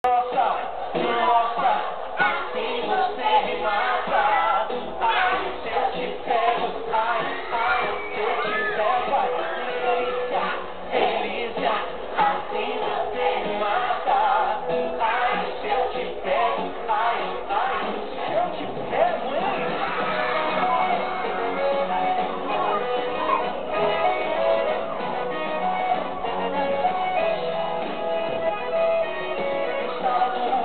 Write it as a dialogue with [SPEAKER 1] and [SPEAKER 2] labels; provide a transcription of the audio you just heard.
[SPEAKER 1] Nossa, assim você me mata. Ai, se eu te pego, ai, se eu te pego, ai, delícia, assim você me mata. Ai, se eu te pego, ai, se eu te pego, hein? Sala do